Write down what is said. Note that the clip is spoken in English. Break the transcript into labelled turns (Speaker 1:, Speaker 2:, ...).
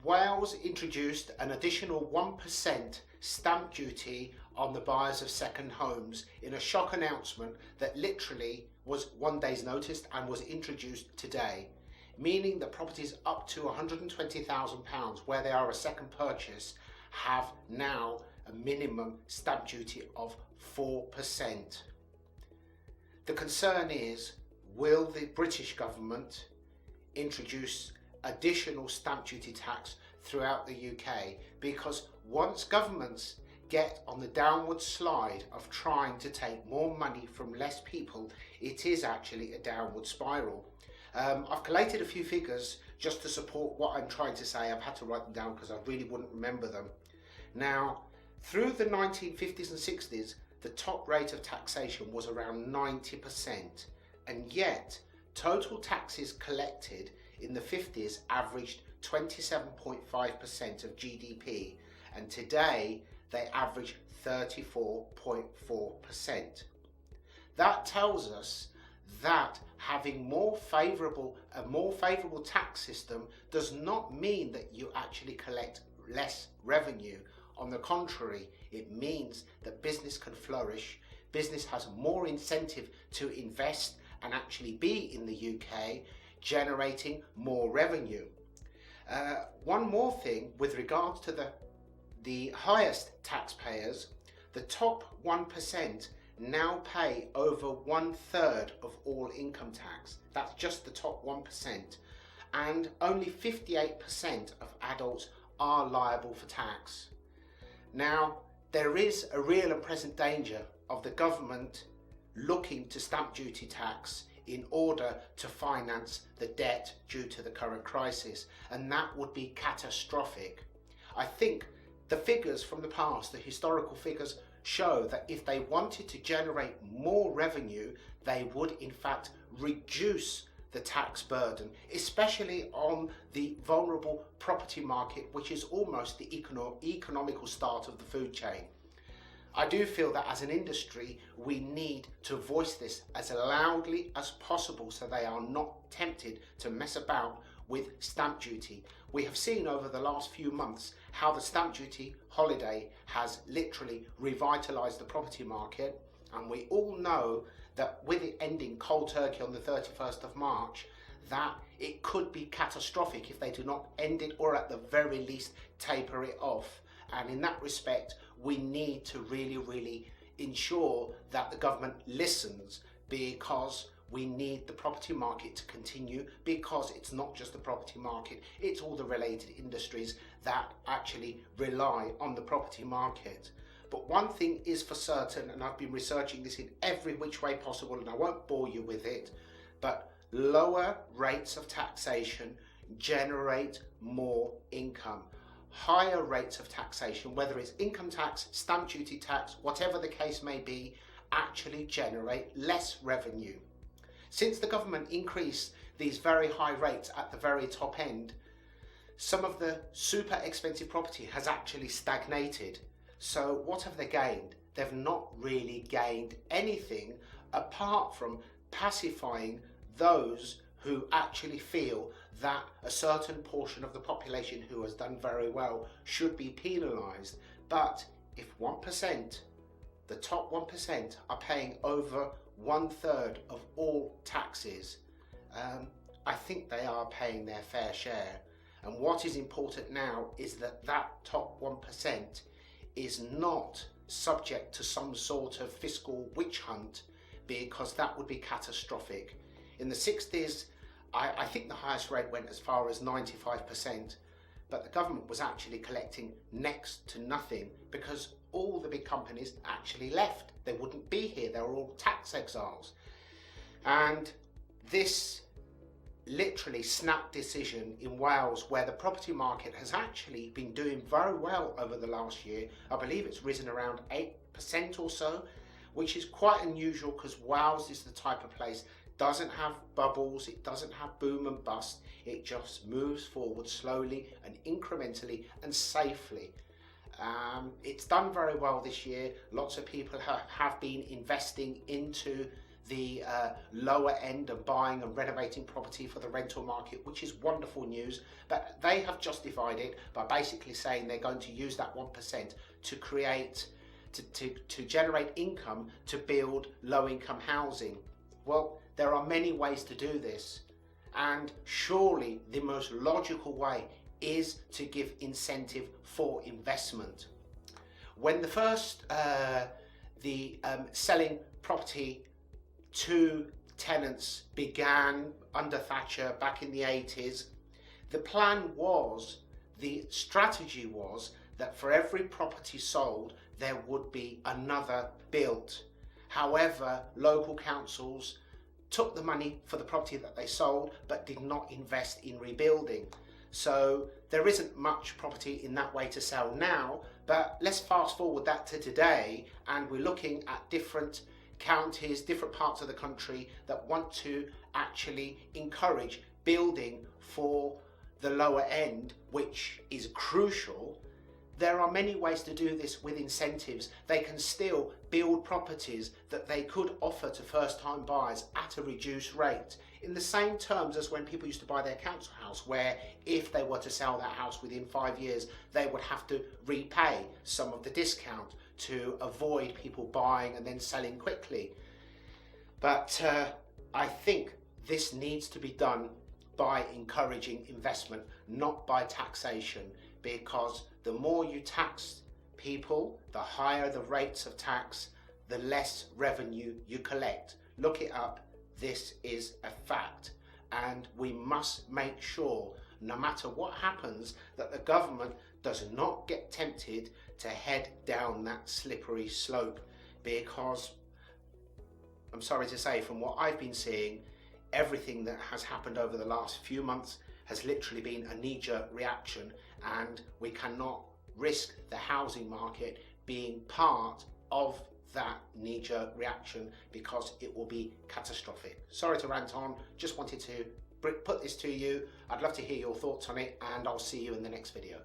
Speaker 1: Wales introduced an additional 1% stamp duty on the buyers of second homes in a shock announcement that literally was 1 day's notice and was introduced today, meaning that properties up to £120,000 where they are a second purchase have now a minimum stamp duty of 4%. The concern is, will the British government introduce additional stamp duty tax throughout the UK? Because once governments get on the downward slide of trying to take more money from less people, it is actually a downward spiral. I've collated a few figures just to support what I'm trying to say. I've had to write them down because I really wouldn't remember them. Now, through the 1950s and 60s, the top rate of taxation was around 90%, and yet total taxes collected in the 50s averaged 27.5% of GDP, and today they average 34.4%. That tells us that having a more favourable tax system does not mean that you actually collect less revenue. On the contrary, it means that business can flourish, business has more incentive to invest and actually be in the UK, generating more revenue. One more thing with regards to the highest taxpayers, the top 1% now pay over 1/3 of all income tax. That's just the top 1%, and only 58% of adults are liable for tax. Now, there is a real and present danger of the government looking to stamp duty tax in order to finance the debt due to the current crisis, and that would be catastrophic. I think the figures from the past, the historical figures, show that if they wanted to generate more revenue, they would in fact reduce the tax burden, especially on the vulnerable property market, which is almost the economical start of the food chain. I do feel that as an industry, we need to voice this as loudly as possible so they are not tempted to mess about with stamp duty. We have seen over the last few months how the stamp duty holiday has literally revitalised the property market, and we all know that with it ending cold turkey on the 31st of March, that it could be catastrophic if they do not end it, or at the very least taper it off. And in that respect, we need to really ensure that the government listens, because we need the property market to continue, because it's not just the property market, it's all the related industries that actually rely on the property market. But one thing is for certain, and I've been researching this in every which way possible, and I won't bore you with it, but lower rates of taxation generate more income. Higher rates of taxation, whether it's income tax, stamp duty tax, whatever the case may be, actually generate less revenue. Since the government increased these very high rates at the very top end, some of the super expensive property has actually stagnated. So what have they gained? They've not really gained anything apart from pacifying those who actually feel that a certain portion of the population who has done very well should be penalised. But if 1%, the top 1%, are paying over 1/3 of all taxes, I think they are paying their fair share. And what is important now is that that top 1% is not subject to some sort of fiscal witch hunt, because that would be catastrophic. In the 60s, I think the highest rate went as far as 95%, but the government was actually collecting next to nothing because all the big companies actually left. They wouldn't be here, they were all tax exiles. And this literally snap decision in Wales, where the property market has actually been doing very well over the last year. I believe it's risen around 8% or so, which is quite unusual because Wales is the type of place, doesn't have bubbles, it doesn't have boom and bust, it just moves forward slowly and incrementally and safely. It's done very well this year. Lots of people have been investing into the lower end and buying and renovating property for the rental market, which is wonderful news. But they have justified it by basically saying they're going to use that 1% to create, to generate income to build low-income housing. Well, there are many ways to do this, and surely the most logical way is to give incentive for investment. When the first selling property to tenants began under Thatcher back in the 80s, the plan was, the strategy was that for every property sold there would be another built. However, local councils took the money for the property that they sold but did not invest in rebuilding. So there isn't much property in that way to sell now, but let's fast forward that to today, and we're looking at different counties, different parts of the country that want to actually encourage building for the lower end, which is crucial. There are many ways to do this with incentives. They can still build properties that they could offer to first-time buyers at a reduced rate, in the same terms as when people used to buy their council house, where if they were to sell that house within 5 years, they would have to repay some of the discount to avoid people buying and then selling quickly. But I think this needs to be done by encouraging investment, not by taxation, because the more you tax people, the higher the rates of tax, the less revenue you collect. Look it up. This is a fact, and we must make sure, no matter what happens, that the government does not get tempted to head down that slippery slope, because I'm sorry to say, from what I've been seeing, everything that has happened over the last few months has literally been a knee-jerk reaction, and we cannot risk the housing market being part of that knee-jerk reaction, because it will be catastrophic. Sorry to rant on, just wanted to put this to you. I'd love to hear your thoughts on it, and I'll see you in the next video.